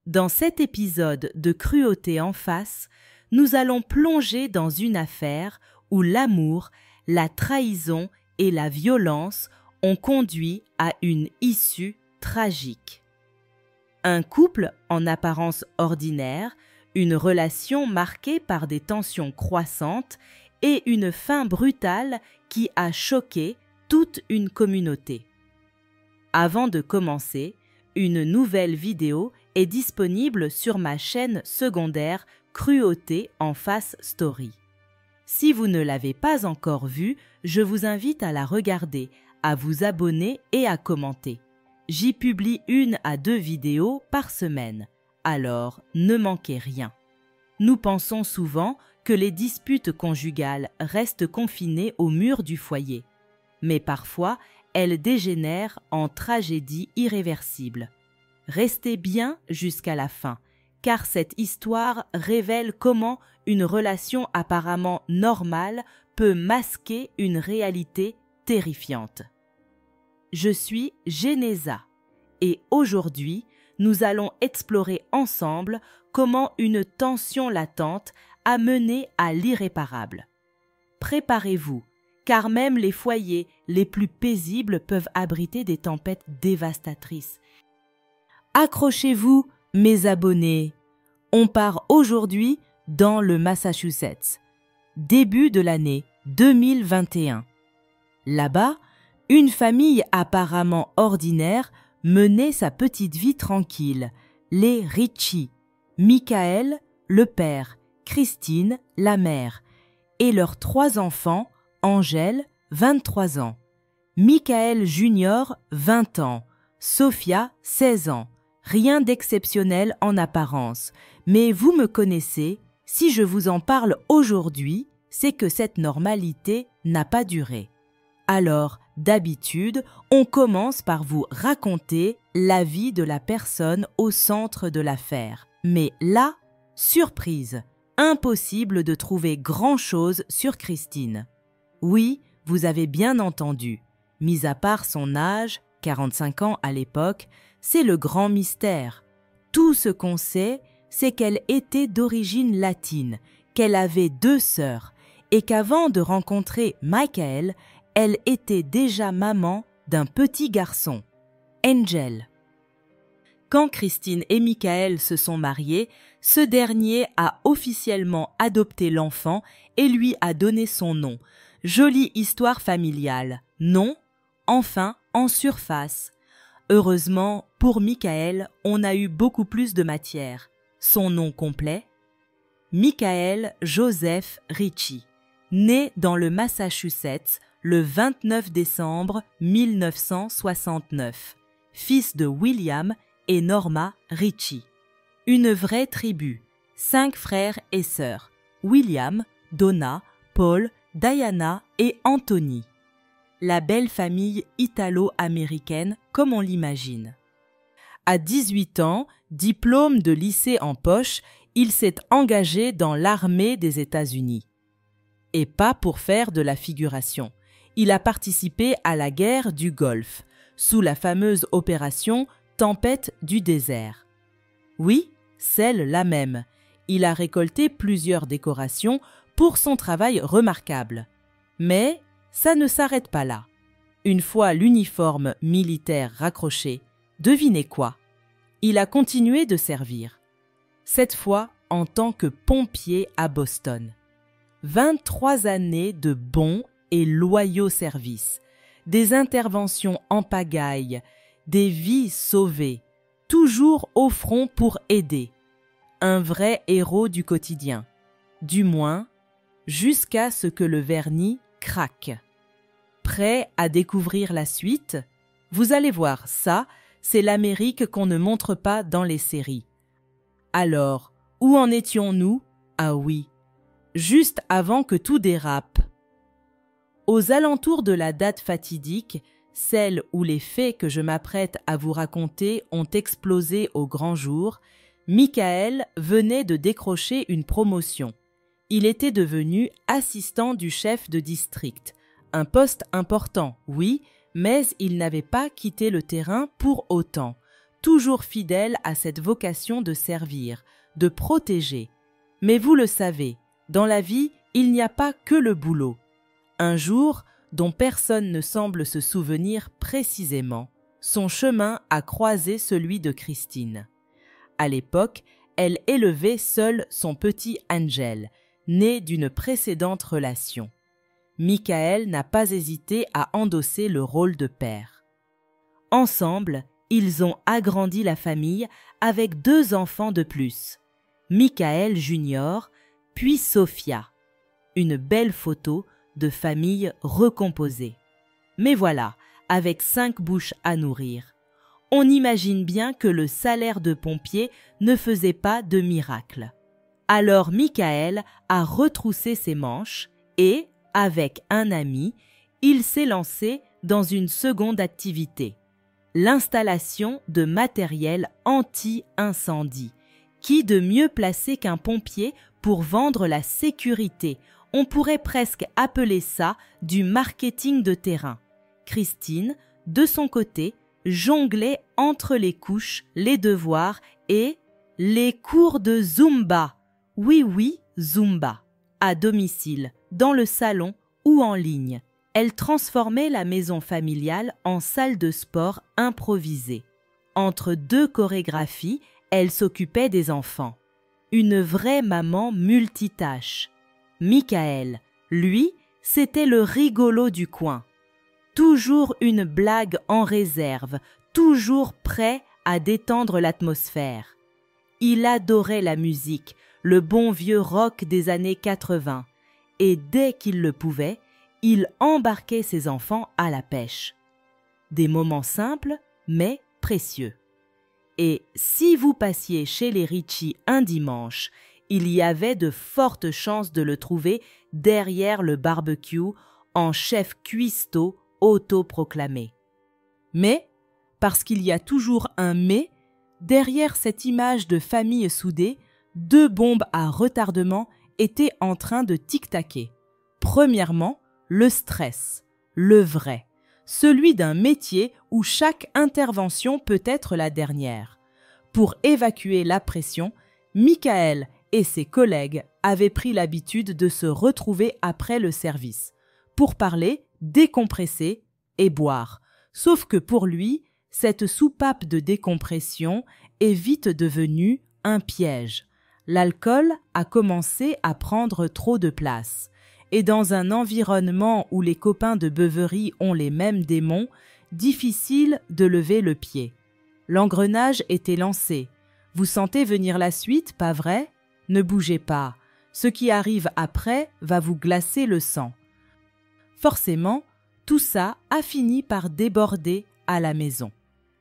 Dans cet épisode de Cruauté en face, nous allons plonger dans une affaire où l'amour, la trahison et la violence ont conduit à une issue tragique. Un couple en apparence ordinaire, une relation marquée par des tensions croissantes et une fin brutale qui a choqué toute une communauté. Avant de commencer, une nouvelle vidéo est disponible sur ma chaîne secondaire Cruauté en face Story. Si vous ne l'avez pas encore vue, je vous invite à la regarder, à vous abonner et à commenter. J'y publie 1 à 2 vidéos par semaine, alors ne manquez rien. Nous pensons souvent que les disputes conjugales restent confinées aux murs du foyer, mais parfois elles dégénèrent en tragédies irréversibles. Restez bien jusqu'à la fin, car cette histoire révèle comment une relation apparemment normale peut masquer une réalité terrifiante. Je suis Genéza et aujourd'hui, nous allons explorer ensemble comment une tension latente a mené à l'irréparable. Préparez-vous, car même les foyers les plus paisibles peuvent abriter des tempêtes dévastatrices. Accrochez-vous, mes abonnés. On part aujourd'hui dans le Massachusetts. Début de l'année 2021. Là-bas, une famille apparemment ordinaire menait sa petite vie tranquille. Les Ritchie, Michael, le père, Christine, la mère, et leurs 3 enfants, Angèle, 23 ans, Michael Junior, 20 ans, Sophia, 16 ans. Rien d'exceptionnel en apparence, mais vous me connaissez, si je vous en parle aujourd'hui, c'est que cette normalité n'a pas duré. Alors, d'habitude, on commence par vous raconter la vie de la personne au centre de l'affaire. Mais là, surprise, impossible de trouver grand-chose sur Christine. Oui, vous avez bien entendu, mis à part son âge, 45 ans à l'époque, c'est le grand mystère. Tout ce qu'on sait, c'est qu'elle était d'origine latine, qu'elle avait 2 sœurs et qu'avant de rencontrer Michael, elle était déjà maman d'un petit garçon, Angel. Quand Christine et Michael se sont mariés, ce dernier a officiellement adopté l'enfant et lui a donné son nom. Jolie histoire familiale, non? Enfin, en surface. Heureusement, pour Michael, on a eu beaucoup plus de matière. Son nom complet? Michael Joseph Ritchie, né dans le Massachusetts le 29 décembre 1969, fils de William et Norma Ritchie. Une vraie tribu, 5 frères et sœurs, William, Donna, Paul, Diana et Anthony. La belle famille italo-américaine comme on l'imagine. À 18 ans, diplôme de lycée en poche, il s'est engagé dans l'armée des États-Unis. Et pas pour faire de la figuration. Il a participé à la guerre du Golfe, sous la fameuse opération Tempête du désert. Oui, celle-là même. Il a récolté plusieurs décorations pour son travail remarquable. Mais ça ne s'arrête pas là. Une fois l'uniforme militaire raccroché, devinez quoi? Il a continué de servir. Cette fois en tant que pompier à Boston. 23 années de bons et loyaux services, des interventions en pagaille, des vies sauvées, toujours au front pour aider. Un vrai héros du quotidien. Du moins, jusqu'à ce que le vernis craque. Prêt à découvrir la suite? Vous allez voir, ça, c'est l'Amérique qu'on ne montre pas dans les séries. Alors, où en étions-nous? Ah oui, juste avant que tout dérape. Aux alentours de la date fatidique, celle où les faits que je m'apprête à vous raconter ont explosé au grand jour, Michael venait de décrocher une promotion. Il était devenu assistant du chef de district. Un poste important, oui, mais il n'avait pas quitté le terrain pour autant. toujours fidèle à cette vocation de servir, de protéger. Mais vous le savez, dans la vie, il n'y a pas que le boulot. Un jour, dont personne ne semble se souvenir précisément, son chemin a croisé celui de Christine. À l'époque, elle élevait seule son petit Angel, né d'une précédente relation. Michael n'a pas hésité à endosser le rôle de père. Ensemble, ils ont agrandi la famille avec 2 enfants de plus, Michael Junior, puis Sophia. Une belle photo de famille recomposée. Mais voilà, avec 5 bouches à nourrir. On imagine bien que le salaire de pompier ne faisait pas de miracle. Alors Michael a retroussé ses manches et, avec un ami, il s'est lancé dans une seconde activité, l'installation de matériel anti-incendie. Qui de mieux placé qu'un pompier pour vendre la sécurité? On pourrait presque appeler ça du marketing de terrain. Christine, de son côté, jonglait entre les couches, les devoirs et les cours de Zumba. Oui, Zumba. À domicile, dans le salon ou en ligne. Elle transformait la maison familiale en salle de sport improvisée. Entre 2 chorégraphies, elle s'occupait des enfants. Une vraie maman multitâche. Michael, lui, c'était le rigolo du coin. Toujours une blague en réserve, toujours prêt à détendre l'atmosphère. Il adorait la musique, le bon vieux rock des années 80, et dès qu'il le pouvait, il embarquait ses enfants à la pêche. Des moments simples, mais précieux. Et si vous passiez chez les Ritchie un dimanche, il y avait de fortes chances de le trouver derrière le barbecue en chef cuistot autoproclamé. Mais, parce qu'il y a toujours un « mais », derrière cette image de famille soudée, 2 bombes à retardement étaient en train de tic-taquer. Premièrement, le stress, le vrai, celui d'un métier où chaque intervention peut être la dernière. Pour évacuer la pression, Michael et ses collègues avaient pris l'habitude de se retrouver après le service, pour parler, décompresser et boire. Sauf que pour lui, cette soupape de décompression est vite devenue un piège. L'alcool a commencé à prendre trop de place. Et dans un environnement où les copains de beuverie ont les mêmes démons, difficile de lever le pied. L'engrenage était lancé. Vous sentez venir la suite, pas vrai? Ne bougez pas. Ce qui arrive après va vous glacer le sang. Forcément, tout ça a fini par déborder à la maison.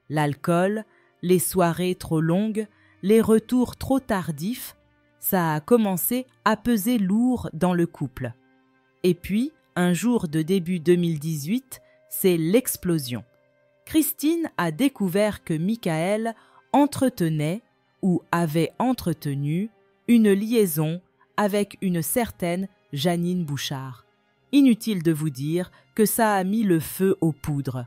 L'alcool, les soirées trop longues, les retours trop tardifs, ça a commencé à peser lourd dans le couple. Et puis, un jour de début 2018, c'est l'explosion. Christine a découvert que Michael entretenait ou avait entretenu une liaison avec une certaine Janine Bouchard. Inutile de vous dire que ça a mis le feu aux poudres.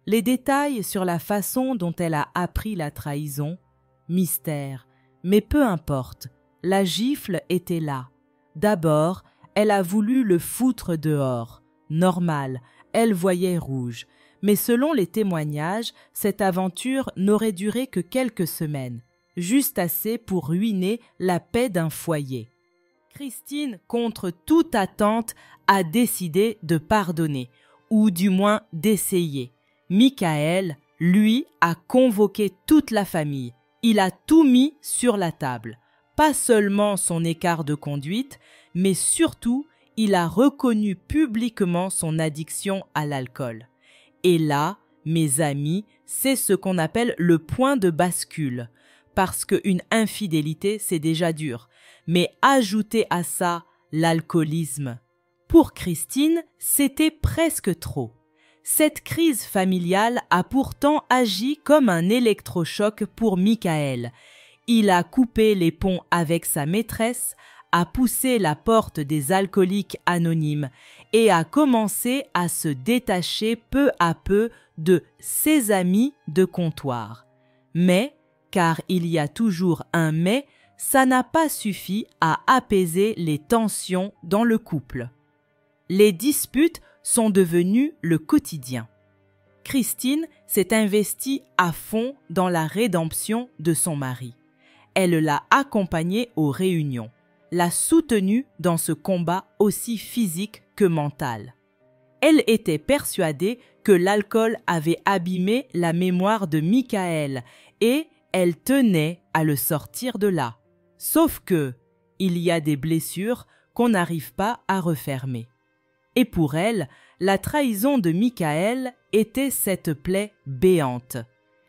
Les détails sur la façon dont elle a appris la trahison, mystère, mais peu importe, la gifle était là. D'abord, elle a voulu le foutre dehors. Normal, elle voyait rouge. Mais selon les témoignages, cette aventure n'aurait duré que quelques semaines, juste assez pour ruiner la paix d'un foyer. Christine, contre toute attente, a décidé de pardonner, ou du moins d'essayer. Michael, lui, a convoqué toute la famille. Il a tout mis sur la table. Pas seulement son écart de conduite, mais surtout, il a reconnu publiquement son addiction à l'alcool. Et là, mes amis, c'est ce qu'on appelle le point de bascule. Parce qu'une infidélité, c'est déjà dur. Mais ajoutez à ça l'alcoolisme. Pour Christine, c'était presque trop. Cette crise familiale a pourtant agi comme un électrochoc pour Michael. Il a coupé les ponts avec sa maîtresse, a poussé la porte des alcooliques anonymes et a commencé à se détacher peu à peu de ses amis de comptoir. Mais, car il y a toujours un mais, ça n'a pas suffi à apaiser les tensions dans le couple. Les disputes sont devenues le quotidien. Christine s'est investie à fond dans la rédemption de son mari. Elle l'a accompagné aux réunions, l'a soutenu dans ce combat aussi physique que mental. Elle était persuadée que l'alcool avait abîmé la mémoire de Michaël et elle tenait à le sortir de là. Sauf que, il y a des blessures qu'on n'arrive pas à refermer. Et pour elle, la trahison de Michaël était cette plaie béante.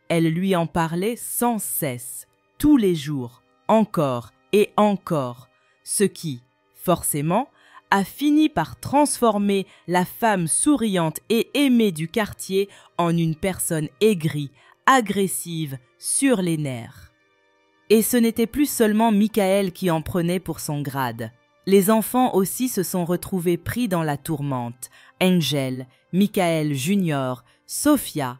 Elle lui en parlait sans cesse, tous les jours, encore et encore, ce qui, forcément, a fini par transformer la femme souriante et aimée du quartier en une personne aigrie, agressive, sur les nerfs. Et ce n'était plus seulement Michaël qui en prenait pour son grade. Les enfants aussi se sont retrouvés pris dans la tourmente. Angel, Michaël Junior, Sophia.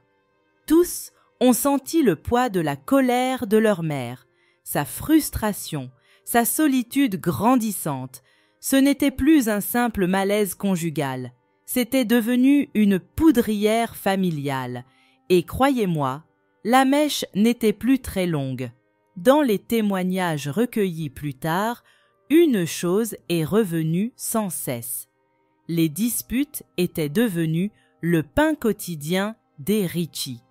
Tous ont senti le poids de la colère de leur mère, sa frustration, sa solitude grandissante. Ce n'était plus un simple malaise conjugal, c'était devenu une poudrière familiale. Et croyez-moi, la mèche n'était plus très longue. Dans les témoignages recueillis plus tard, une chose est revenue sans cesse. Les disputes étaient devenues le pain quotidien des Ritchie.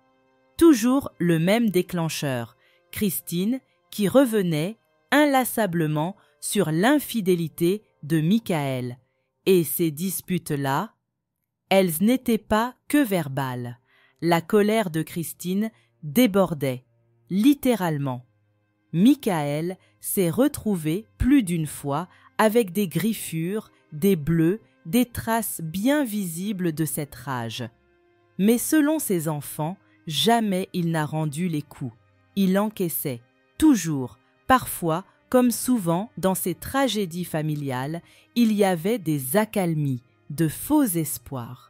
Toujours le même déclencheur, Christine, qui revenait inlassablement sur l'infidélité de Michaël. Et ces disputes-là, elles n'étaient pas que verbales. La colère de Christine débordait, littéralement. Michaël s'est retrouvé plus d'une fois avec des griffures, des bleus, des traces bien visibles de cette rage. Mais selon ses enfants, jamais il n'a rendu les coups. Il encaissait, toujours, parfois, comme souvent dans ces tragédies familiales, il y avait des accalmies, de faux espoirs.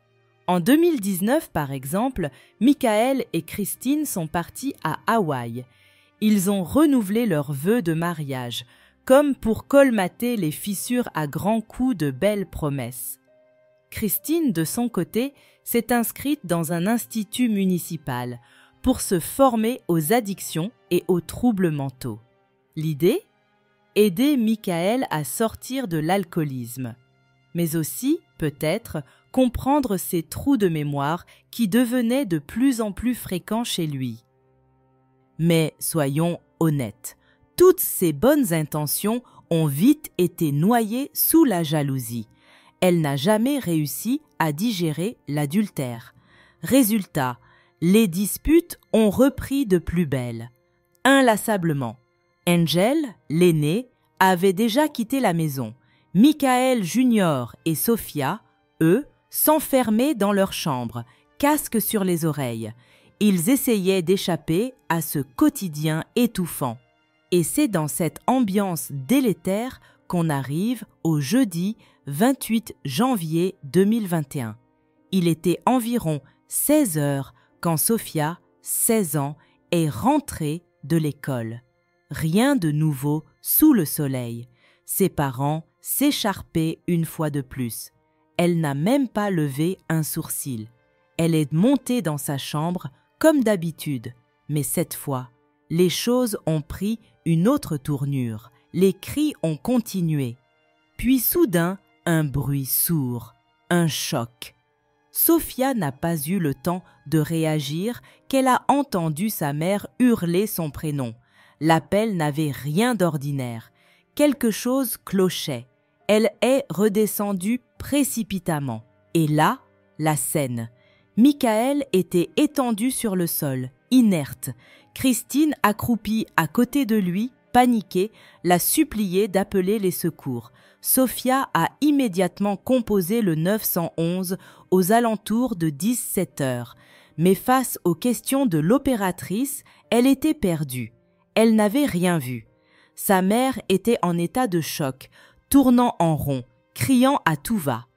En 2019, par exemple, Michaël et Christine sont partis à Hawaï. Ils ont renouvelé leurs vœux de mariage, comme pour colmater les fissures à grands coups de belles promesses. Christine, de son côté, s'est inscrite dans un institut municipal pour se former aux addictions et aux troubles mentaux. L'idée ? Aider Michaël à sortir de l'alcoolisme, mais aussi, peut-être, comprendre ses trous de mémoire qui devenaient de plus en plus fréquents chez lui. Mais soyons honnêtes, toutes ces bonnes intentions ont vite été noyées sous la jalousie. Elle n'a jamais réussi à digérer l'adultère. Résultat, les disputes ont repris de plus belle, inlassablement. Angel, l'aîné, avait déjà quitté la maison. Michaël Junior et Sophia, eux, s'enfermaient dans leur chambre, casque sur les oreilles. Ils essayaient d'échapper à ce quotidien étouffant. Et c'est dans cette ambiance délétère qu'on arrive au jeudi 28 janvier 2021. Il était environ 16 heures quand Sophia, 16 ans, est rentrée de l'école. Rien de nouveau sous le soleil. Ses parents s'écharpaient une fois de plus. Elle n'a même pas levé un sourcil. Elle est montée dans sa chambre comme d'habitude. Mais cette fois, les choses ont pris une autre tournure. Les cris ont continué. Puis soudain, un bruit sourd, un choc. Sophia n'a pas eu le temps de réagir qu'elle a entendu sa mère hurler son prénom. L'appel n'avait rien d'ordinaire. Quelque chose clochait. Elle est redescendue précipitamment. Et là, la scène. Michaël était étendu sur le sol, inerte. Christine, accroupie à côté de lui, paniquée, l'a supplié d'appeler les secours. Sophia a immédiatement composé le 911 aux alentours de 17 heures. Mais face aux questions de l'opératrice, elle était perdue. Elle n'avait rien vu. Sa mère était en état de choc, tournant en rond, criant à tout va.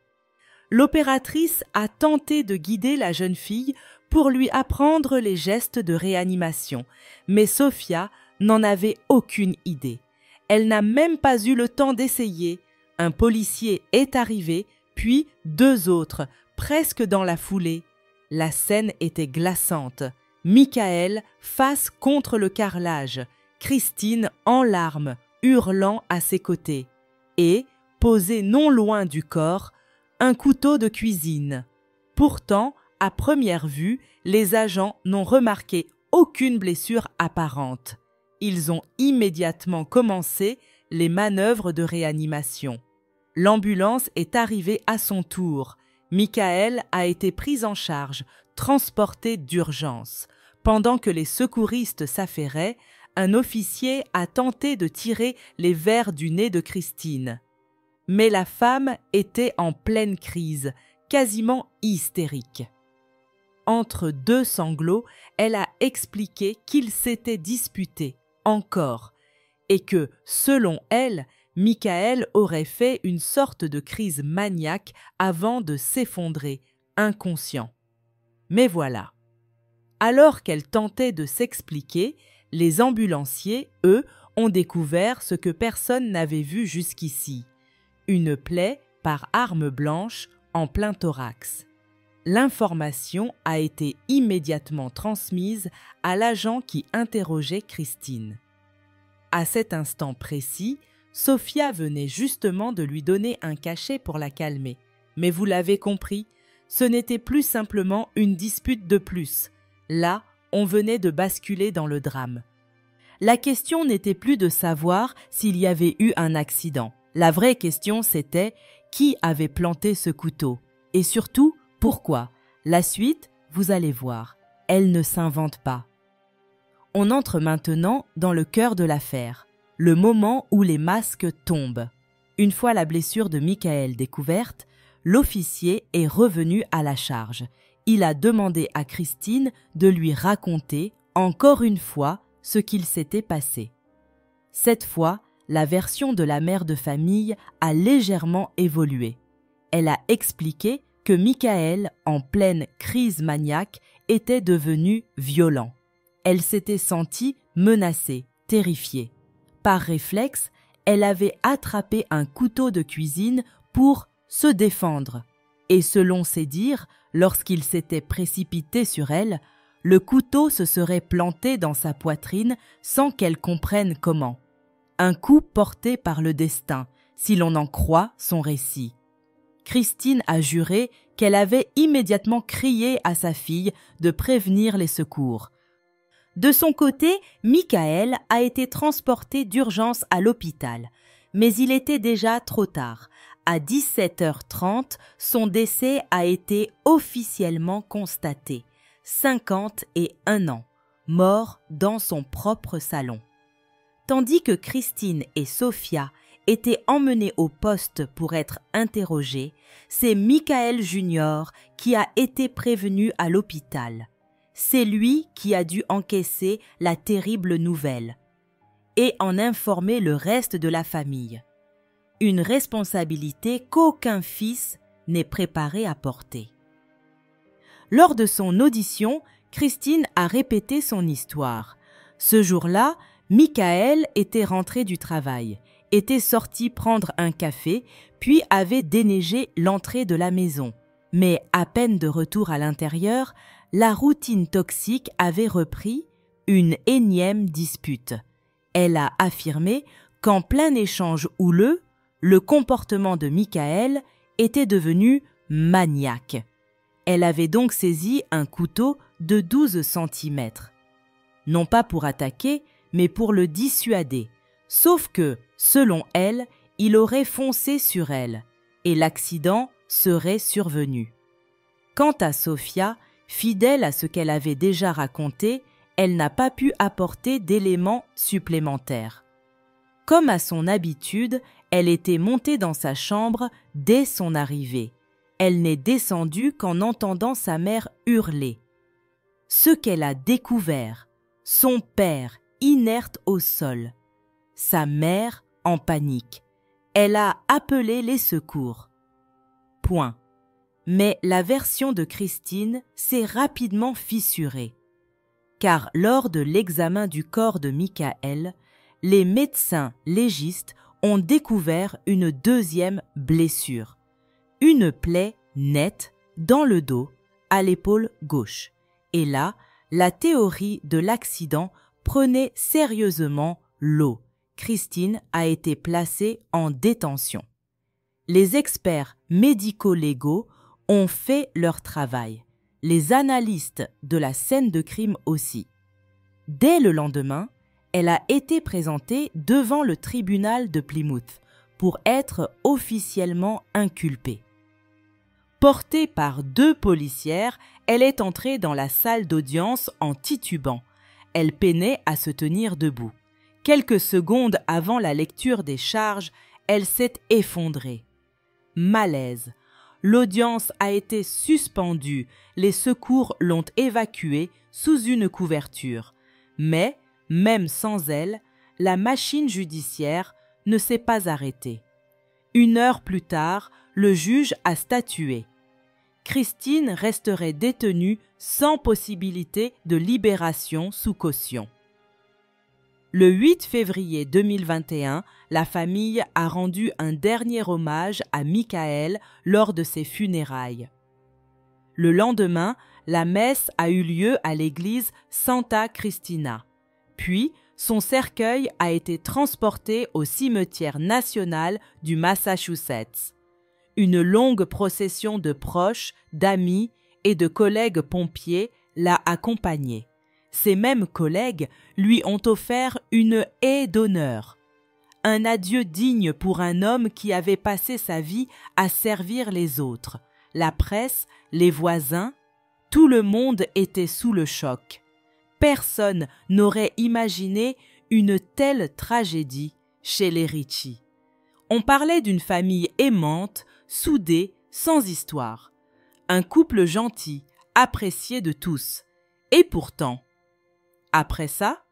L'opératrice a tenté de guider la jeune fille pour lui apprendre les gestes de réanimation. Mais Sophia n'en avait aucune idée. Elle n'a même pas eu le temps d'essayer. Un policier est arrivé, puis 2 autres, presque dans la foulée. La scène était glaçante. Michael face contre le carrelage, Christine en larmes, hurlant à ses côtés. Et, posé non loin du corps, un couteau de cuisine. Pourtant, à première vue, les agents n'ont remarqué aucune blessure apparente. Ils ont immédiatement commencé les manœuvres de réanimation. L'ambulance est arrivée à son tour. Michael a été pris en charge, transporté d'urgence. Pendant que les secouristes s'affairaient, un officier a tenté de tirer les verres du nez de Christine. Mais la femme était en pleine crise, quasiment hystérique. Entre 2 sanglots, elle a expliqué qu'ils s'étaient disputés, encore, et que, selon elle, Michael aurait fait une sorte de crise maniaque avant de s'effondrer, inconscient. Mais voilà. Alors qu'elle tentait de s'expliquer, les ambulanciers, eux, ont découvert ce que personne n'avait vu jusqu'ici. Une plaie par arme blanche en plein thorax. L'information a été immédiatement transmise à l'agent qui interrogeait Christine. À cet instant précis, Sophia venait justement de lui donner un cachet pour la calmer. Mais vous l'avez compris, ce n'était plus simplement une dispute de plus. Là, on venait de basculer dans le drame. La question n'était plus de savoir s'il y avait eu un accident. La vraie question, c'était qui avait planté ce couteau et surtout, pourquoi? La suite, vous allez voir, elle ne s'invente pas. On entre maintenant dans le cœur de l'affaire, le moment où les masques tombent. Une fois la blessure de Michael découverte, l'officier est revenu à la charge. Il a demandé à Christine de lui raconter, encore une fois, ce qu'il s'était passé. Cette fois, la version de la mère de famille a légèrement évolué. Elle a expliqué que Michael, en pleine crise maniaque, était devenu violent. Elle s'était sentie menacée, terrifiée. Par réflexe, elle avait attrapé un couteau de cuisine pour se défendre. Et selon ses dires, lorsqu'il s'était précipité sur elle, le couteau se serait planté dans sa poitrine sans qu'elle comprenne comment. Un coup porté par le destin, si l'on en croit son récit. Christine a juré qu'elle avait immédiatement crié à sa fille de prévenir les secours. De son côté, Michael a été transporté d'urgence à l'hôpital, mais il était déjà trop tard. À 17h30, son décès a été officiellement constaté. 51 ans, mort dans son propre salon. Tandis que Christine et Sophia étaient emmenées au poste pour être interrogées, c'est Michael Junior qui a été prévenu à l'hôpital. C'est lui qui a dû encaisser la terrible nouvelle et en informer le reste de la famille. Une responsabilité qu'aucun fils n'est préparé à porter. Lors de son audition, Christine a répété son histoire. Ce jour-là, Michael était rentré du travail, était sorti prendre un café, puis avait déneigé l'entrée de la maison. Mais à peine de retour à l'intérieur, la routine toxique avait repris, une énième dispute. Elle a affirmé qu'en plein échange houleux, le comportement de Michael était devenu maniaque. Elle avait donc saisi un couteau de 12 cm. Non pas pour attaquer, mais pour le dissuader. Sauf que, selon elle, il aurait foncé sur elle, et l'accident serait survenu. Quant à Sophia, fidèle à ce qu'elle avait déjà raconté, elle n'a pas pu apporter d'éléments supplémentaires. Comme à son habitude, elle était montée dans sa chambre dès son arrivée. Elle n'est descendue qu'en entendant sa mère hurler. Ce qu'elle a découvert, son père inerte au sol, sa mère en panique. Elle a appelé les secours. Point. Mais la version de Christine s'est rapidement fissurée. Car lors de l'examen du corps de Michael, les médecins légistes ont découvert une deuxième blessure, une plaie nette dans le dos, à l'épaule gauche. Et là, la théorie de l'accident prenait sérieusement l'eau. Christine a été placée en détention. Les experts médico-légaux ont fait leur travail. Les analystes de la scène de crime aussi. Dès le lendemain, elle a été présentée devant le tribunal de Plymouth pour être officiellement inculpée. Portée par 2 policières, elle est entrée dans la salle d'audience en titubant. Elle peinait à se tenir debout. Quelques secondes avant la lecture des charges, elle s'est effondrée. Malaise. L'audience a été suspendue. Les secours l'ont évacuée sous une couverture. Mais, même sans elle, la machine judiciaire ne s'est pas arrêtée. 1 heure plus tard, le juge a statué. Christine resterait détenue sans possibilité de libération sous caution. Le 8 février 2021, la famille a rendu un dernier hommage à Michael lors de ses funérailles. Le lendemain, la messe a eu lieu à l'église Santa Cristina. Puis, son cercueil a été transporté au cimetière national du Massachusetts. Une longue procession de proches, d'amis et de collègues pompiers l'a accompagné. Ces mêmes collègues lui ont offert une haie d'honneur. Un adieu digne pour un homme qui avait passé sa vie à servir les autres. La presse, les voisins, tout le monde était sous le choc. Personne n'aurait imaginé une telle tragédie chez les Ritchie. On parlait d'une famille aimante, soudée, sans histoire. Un couple gentil, apprécié de tous. Et pourtant, après ça,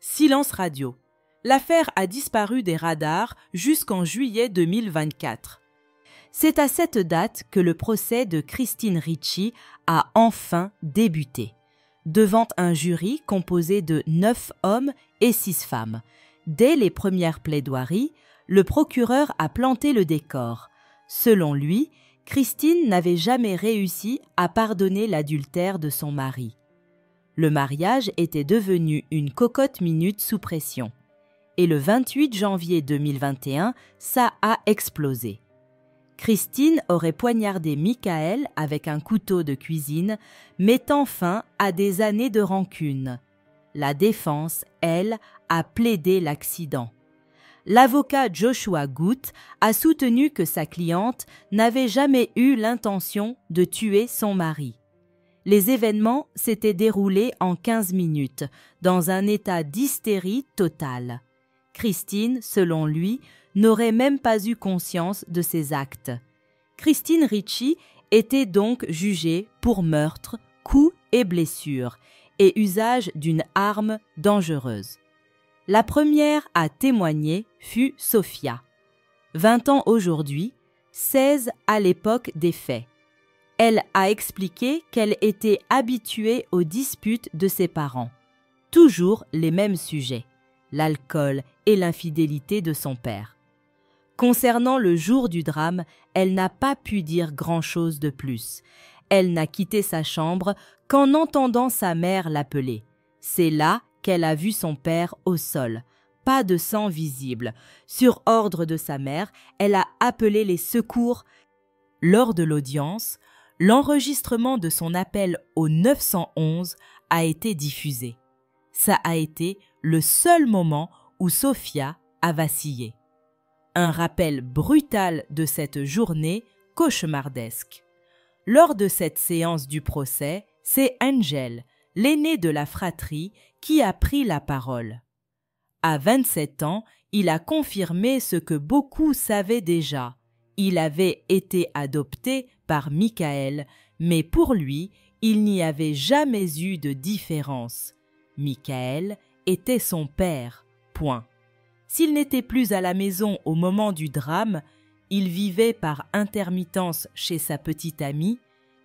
silence radio. L'affaire a disparu des radars jusqu'en juillet 2024. C'est à cette date que le procès de Christine Ritchie a enfin débuté, devant un jury composé de 9 hommes et 6 femmes. Dès les premières plaidoiries, le procureur a planté le décor. Selon lui, Christine n'avait jamais réussi à pardonner l'adultère de son mari. Le mariage était devenu une cocotte minute sous pression. Et le 28 janvier 2021, ça a explosé. Christine aurait poignardé Michael avec un couteau de cuisine, mettant fin à des années de rancune. La défense, elle, a plaidé l'accident. L'avocat Joshua Guth a soutenu que sa cliente n'avait jamais eu l'intention de tuer son mari. Les événements s'étaient déroulés en 15 minutes, dans un état d'hystérie totale. Christine, selon lui, n'aurait même pas eu conscience de ses actes. Christine Ritchie était donc jugée pour meurtre, coup et blessure, et usage d'une arme dangereuse. La première à témoigner fut Sophia. 20 ans aujourd'hui, 16 à l'époque des faits. Elle a expliqué qu'elle était habituée aux disputes de ses parents. Toujours les mêmes sujets, l'alcool et l'infidélité de son père. Concernant le jour du drame, elle n'a pas pu dire grand-chose de plus. Elle n'a quitté sa chambre qu'en entendant sa mère l'appeler. C'est là qu'elle a vu son père au sol. Pas de sang visible. Sur ordre de sa mère, elle a appelé les secours. Lors de l'audience, l'enregistrement de son appel au 911 a été diffusé. Ça a été le seul moment où Sophia a vacillé. Un rappel brutal de cette journée cauchemardesque. Lors de cette séance du procès, c'est Angel, l'aîné de la fratrie, qui a pris la parole. À 27 ans, il a confirmé ce que beaucoup savaient déjà. Il avait été adopté par Michael, mais pour lui, il n'y avait jamais eu de différence. Michael était son père, point. S'il n'était plus à la maison au moment du drame, il vivait par intermittence chez sa petite amie,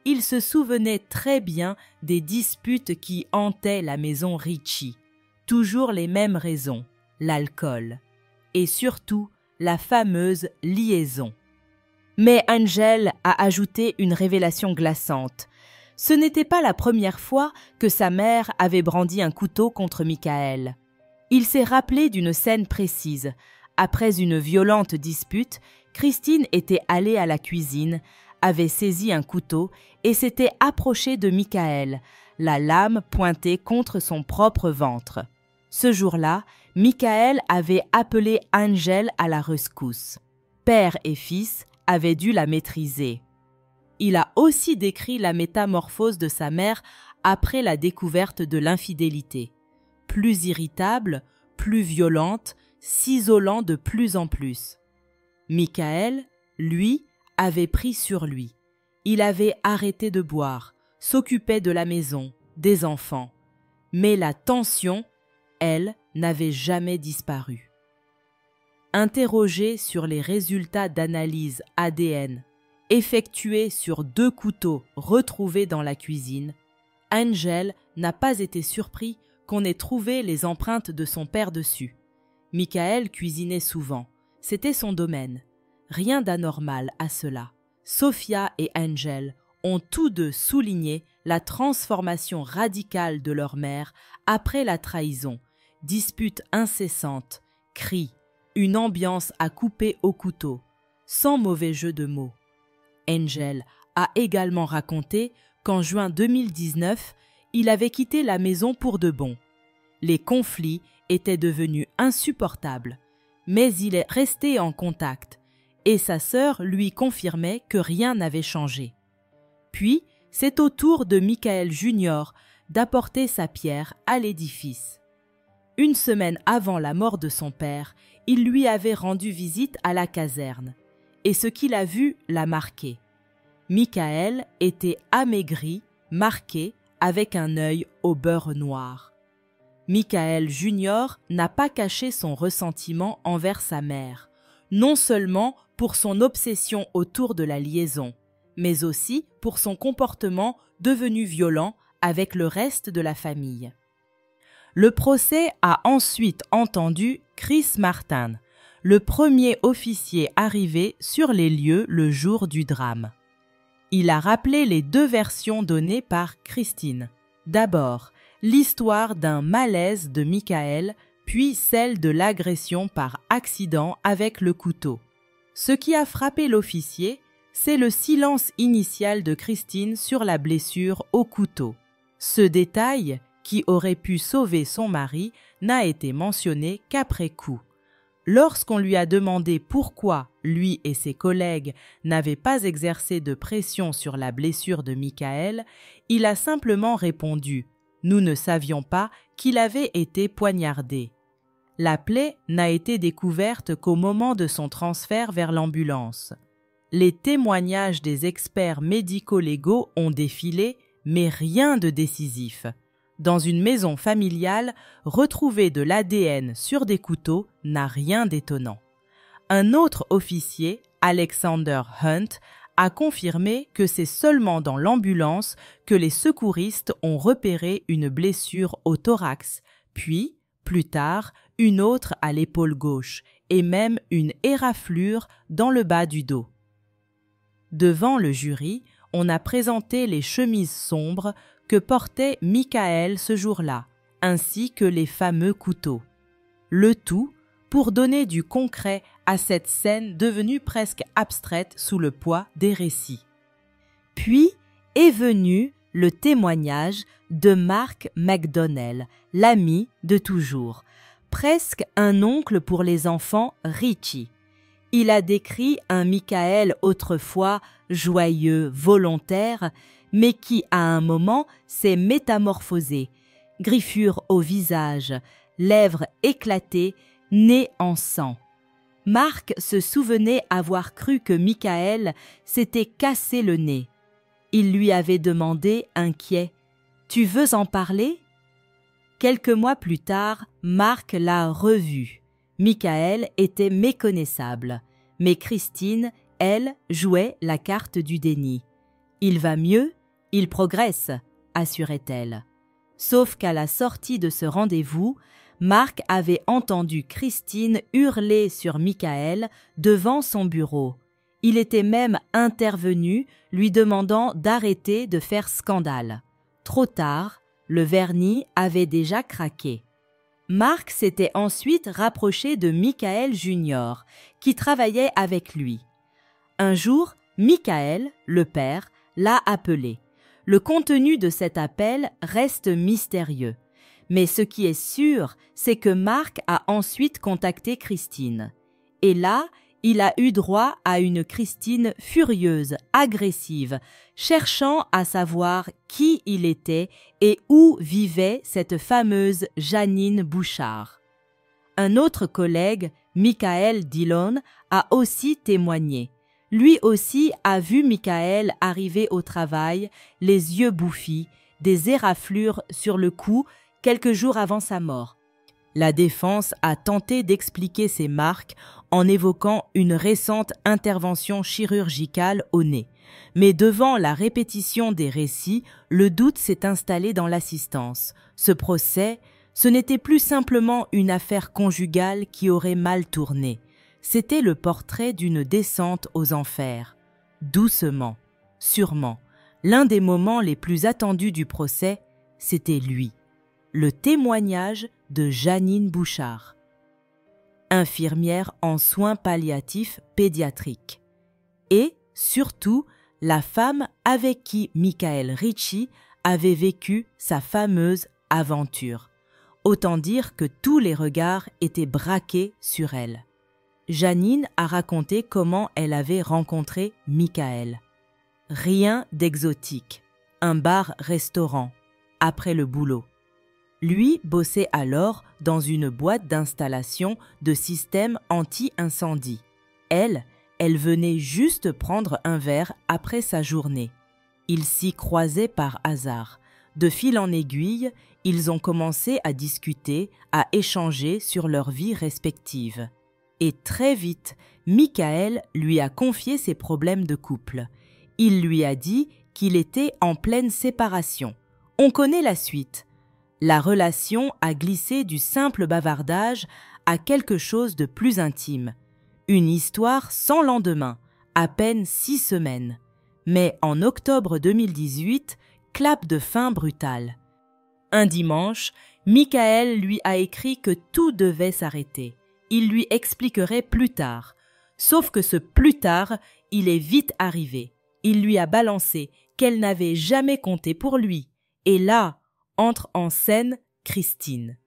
il se souvenait très bien des disputes qui hantaient la maison Ricci. Toujours les mêmes raisons, l'alcool. Et surtout, la fameuse liaison. Mais Angel a ajouté une révélation glaçante. Ce n'était pas la première fois que sa mère avait brandi un couteau contre Michael. Il s'est rappelé d'une scène précise. Après une violente dispute, Christine était allée à la cuisine, avait saisi un couteau et s'était approchée de Michael, la lame pointée contre son propre ventre. Ce jour-là, Michael avait appelé Angel à la rescousse. Père et fils avaient dû la maîtriser. Il a aussi décrit la métamorphose de sa mère après la découverte de l'infidélité. Plus irritable, plus violente, s'isolant de plus en plus. Michael, lui, avait pris sur lui. Il avait arrêté de boire, s'occupait de la maison, des enfants. Mais la tension, elle, n'avait jamais disparu. Interrogé sur les résultats d'analyse ADN effectués sur 2 couteaux retrouvés dans la cuisine, Angel n'a pas été surpris qu'on ait trouvé les empreintes de son père dessus. Michael cuisinait souvent, c'était son domaine. Rien d'anormal à cela. Sophia et Angel ont tous deux souligné la transformation radicale de leur mère après la trahison, disputes incessantes, cris, une ambiance à couper au couteau, sans mauvais jeu de mots. Angel a également raconté qu'en juin 2019, il avait quitté la maison pour de bon. Les conflits étaient devenus insupportables, mais il est resté en contact et sa sœur lui confirmait que rien n'avait changé. Puis, c'est au tour de Michael Junior d'apporter sa pierre à l'édifice. Une semaine avant la mort de son père, il lui avait rendu visite à la caserne, et ce qu'il a vu l'a marqué. Michael était amaigri, marqué, avec un œil au beurre noir. Michael Junior n'a pas caché son ressentiment envers sa mère, non seulement pour son obsession autour de la liaison, mais aussi pour son comportement devenu violent avec le reste de la famille. Le procès a ensuite entendu Chris Martin, le premier officier arrivé sur les lieux le jour du drame. Il a rappelé les 2 versions données par Christine. D'abord, l'histoire d'un malaise de Michael, puis celle de l'agression par accident avec le couteau. Ce qui a frappé l'officier, c'est le silence initial de Christine sur la blessure au couteau. Ce détail, qui aurait pu sauver son mari, n'a été mentionné qu'après coup. Lorsqu'on lui a demandé pourquoi lui et ses collègues n'avaient pas exercé de pression sur la blessure de Michael, il a simplement répondu « Nous ne savions pas qu'il avait été poignardé ». La plaie n'a été découverte qu'au moment de son transfert vers l'ambulance. Les témoignages des experts médico-légaux ont défilé, mais rien de décisif. Dans une maison familiale, retrouver de l'ADN sur des couteaux n'a rien d'étonnant. Un autre officier, Alexander Hunt, a confirmé que c'est seulement dans l'ambulance que les secouristes ont repéré une blessure au thorax, puis, plus tard, une autre à l'épaule gauche et même une éraflure dans le bas du dos. Devant le jury, on a présenté les chemises sombres que portait Michael ce jour-là, ainsi que les fameux couteaux. Le tout pour donner du concret à cette scène devenue presque abstraite sous le poids des récits. Puis est venu le témoignage de Mark McDonnell, l'ami de toujours, presque un oncle pour les enfants Ricci. Il a décrit un Michael autrefois joyeux, volontaire, mais qui à un moment s'est métamorphosé, griffures au visage, lèvres éclatées, nez en sang. Marc se souvenait avoir cru que Michael s'était cassé le nez. Il lui avait demandé, inquiet, « Tu veux en parler ?» Quelques mois plus tard, Marc l'a revu. Michael était méconnaissable, mais Christine, elle, jouait la carte du déni. « Il va mieux, il progresse », assurait-elle. Sauf qu'à la sortie de ce rendez-vous, Marc avait entendu Christine hurler sur Michael devant son bureau. Il était même intervenu, lui demandant d'arrêter de faire scandale. Trop tard, le vernis avait déjà craqué. Marc s'était ensuite rapproché de Michael Junior, qui travaillait avec lui. Un jour, Michael, le père, l'a appelé. Le contenu de cet appel reste mystérieux. Mais ce qui est sûr, c'est que Marc a ensuite contacté Christine. Et là, il a eu droit à une Christine furieuse, agressive, cherchant à savoir qui il était et où vivait cette fameuse Janine Bouchard. Un autre collègue, Michael Dillon, a aussi témoigné. Lui aussi a vu Michael arriver au travail, les yeux bouffis, des éraflures sur le cou quelques jours avant sa mort. La défense a tenté d'expliquer ces marques en évoquant une récente intervention chirurgicale au nez. Mais devant la répétition des récits, le doute s'est installé dans l'assistance. Ce procès, ce n'était plus simplement une affaire conjugale qui aurait mal tourné. C'était le portrait d'une descente aux enfers. Doucement, sûrement, l'un des moments les plus attendus du procès, c'était lui. Le témoignage de Janine Bouchard, infirmière en soins palliatifs pédiatriques, et surtout la femme avec qui Michael Ricci avait vécu sa fameuse aventure. Autant dire que tous les regards étaient braqués sur elle. Janine a raconté comment elle avait rencontré Michael. Rien d'exotique, un bar-restaurant, après le boulot. Lui bossait alors dans une boîte d'installation de systèmes anti-incendie. Elle venait juste prendre un verre après sa journée. Ils s'y croisaient par hasard. De fil en aiguille, ils ont commencé à discuter, à échanger sur leurs vies respectives. Et très vite, Michael lui a confié ses problèmes de couple. Il lui a dit qu'il était en pleine séparation. On connaît la suite. La relation a glissé du simple bavardage à quelque chose de plus intime. Une histoire sans lendemain, à peine 6 semaines. Mais en octobre 2018, clap de fin brutal. Un dimanche, Michael lui a écrit que tout devait s'arrêter. Il lui expliquerait plus tard. Sauf que ce plus tard, il est vite arrivé. Il lui a balancé qu'elle n'avait jamais compté pour lui. Et là, entre en scène Christine.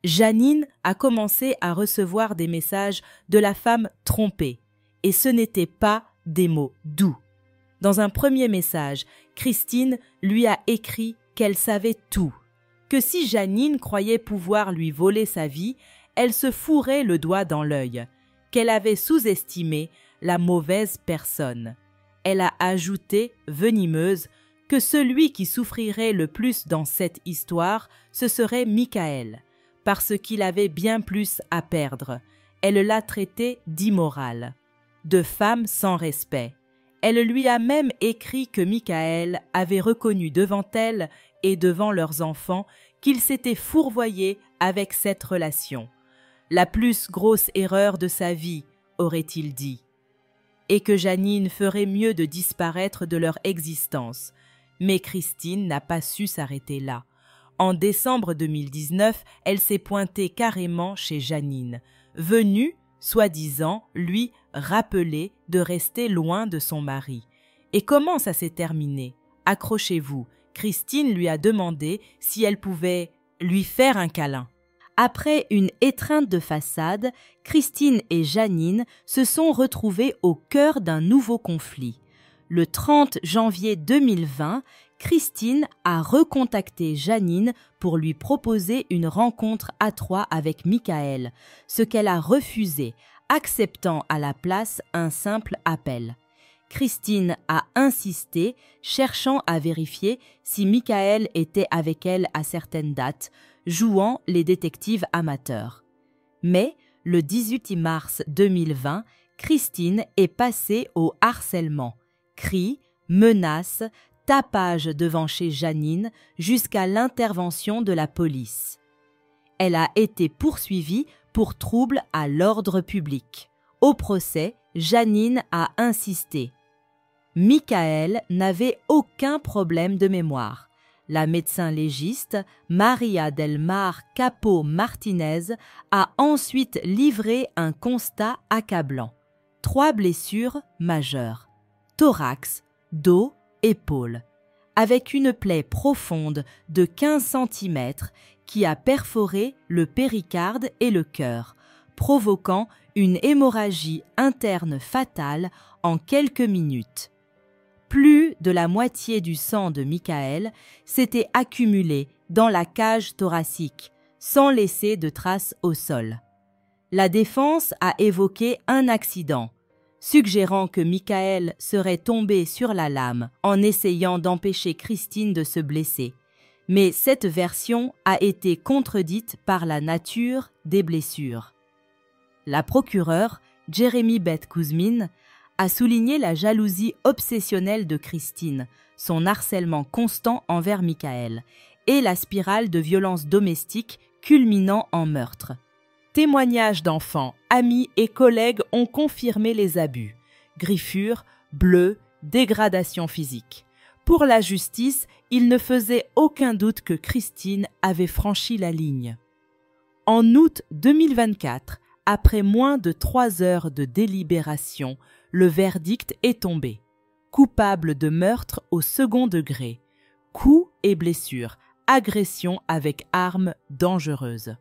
Janine a commencé à recevoir des messages de la femme trompée. Et ce n'étaient pas des mots doux. Dans un premier message, Christine lui a écrit qu'elle savait tout. Que si Janine croyait pouvoir lui voler sa vie, elle se fourrait le doigt dans l'œil, qu'elle avait sous-estimé la mauvaise personne. Elle a ajouté, venimeuse, que celui qui souffrirait le plus dans cette histoire, ce serait Michael, parce qu'il avait bien plus à perdre. Elle l'a traité d'immorale, de femme sans respect. Elle lui a même écrit que Michael avait reconnu devant elle et devant leurs enfants qu'il s'était fourvoyé avec cette relation. La plus grosse erreur de sa vie, aurait-il dit, et que Janine ferait mieux de disparaître de leur existence. Mais Christine n'a pas su s'arrêter là. En décembre 2019, elle s'est pointée carrément chez Janine, venue, soi-disant, lui rappeler de rester loin de son mari. Et comment ça s'est terminé? Accrochez-vous, Christine lui a demandé si elle pouvait lui faire un câlin. Après une étreinte de façade, Christine et Janine se sont retrouvées au cœur d'un nouveau conflit. Le 30 janvier 2020, Christine a recontacté Janine pour lui proposer une rencontre à trois avec Michael, ce qu'elle a refusé, acceptant à la place un simple appel. Christine a insisté, cherchant à vérifier si Michael était avec elle à certaines dates, jouant les détectives amateurs. Mais, le 18 mars 2020, Christine est passée au harcèlement, cris, menaces, tapage devant chez Janine jusqu'à l'intervention de la police. Elle a été poursuivie pour trouble à l'ordre public. Au procès, Janine a insisté. Michael n'avait aucun problème de mémoire. La médecin légiste, Maria del Mar Capo Martinez, a ensuite livré un constat accablant. 3 blessures majeures. Thorax, dos, épaules. Avec une plaie profonde de 15 cm qui a perforé le péricarde et le cœur, provoquant une hémorragie interne fatale en quelques minutes. Plus de la moitié du sang de Michael s'était accumulé dans la cage thoracique, sans laisser de traces au sol. La défense a évoqué un accident, suggérant que Michael serait tombé sur la lame en essayant d'empêcher Christine de se blesser. Mais cette version a été contredite par la nature des blessures. La procureure, Jeremy Beth Kuzmin, a souligné la jalousie obsessionnelle de Christine, son harcèlement constant envers Michael et la spirale de violence domestique culminant en meurtre. Témoignages d'enfants, amis et collègues ont confirmé les abus. Griffures, bleus, dégradation physique. Pour la justice, il ne faisait aucun doute que Christine avait franchi la ligne. En août 2024, après moins de 3 heures de délibération, le verdict est tombé. Coupable de meurtre au second degré, coups et blessures, agression avec arme dangereuse.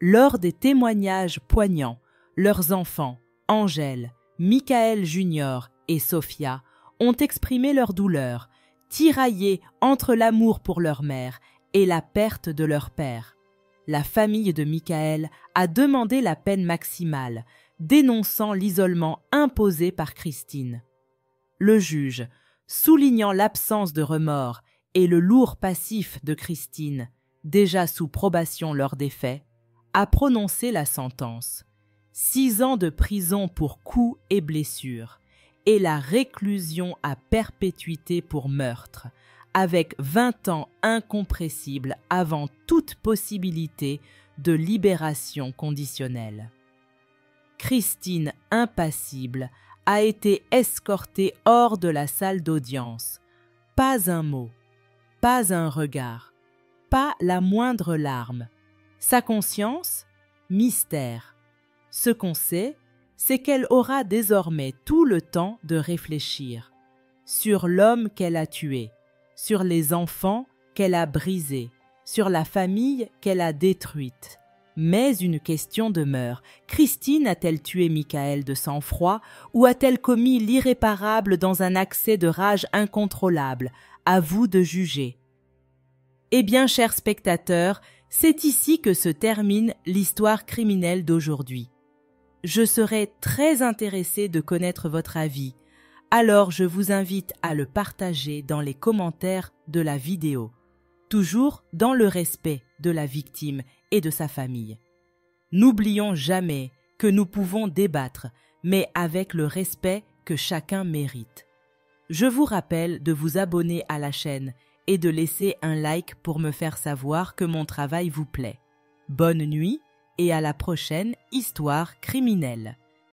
Lors des témoignages poignants, leurs enfants, Angèle, Michael Junior et Sophia, ont exprimé leur douleur, tiraillés entre l'amour pour leur mère et la perte de leur père. La famille de Michael a demandé la peine maximale, dénonçant l'isolement imposé par Christine. Le juge, soulignant l'absence de remords et le lourd passif de Christine, déjà sous probation lors des faits, a prononcé la sentence. 6 ans de prison pour coups et blessures et la réclusion à perpétuité pour meurtre, avec 20 ans incompressibles avant toute possibilité de libération conditionnelle. Christine, impassible, a été escortée hors de la salle d'audience. Pas un mot, pas un regard, pas la moindre larme. Sa conscience, mystère. Ce qu'on sait, c'est qu'elle aura désormais tout le temps de réfléchir sur l'homme qu'elle a tué, sur les enfants qu'elle a brisés, sur la famille qu'elle a détruite. Mais une question demeure. Christine a-t-elle tué Michael de sang-froid ou a-t-elle commis l'irréparable dans un accès de rage incontrôlable? À vous de juger. Eh bien, chers spectateurs, c'est ici que se termine l'histoire criminelle d'aujourd'hui. Je serais très intéressée de connaître votre avis, alors je vous invite à le partager dans les commentaires de la vidéo, toujours dans le respect de la victime et de sa famille. N'oublions jamais que nous pouvons débattre, mais avec le respect que chacun mérite. Je vous rappelle de vous abonner à la chaîne et de laisser un like pour me faire savoir que mon travail vous plaît. Bonne nuit et à la prochaine histoire criminelle.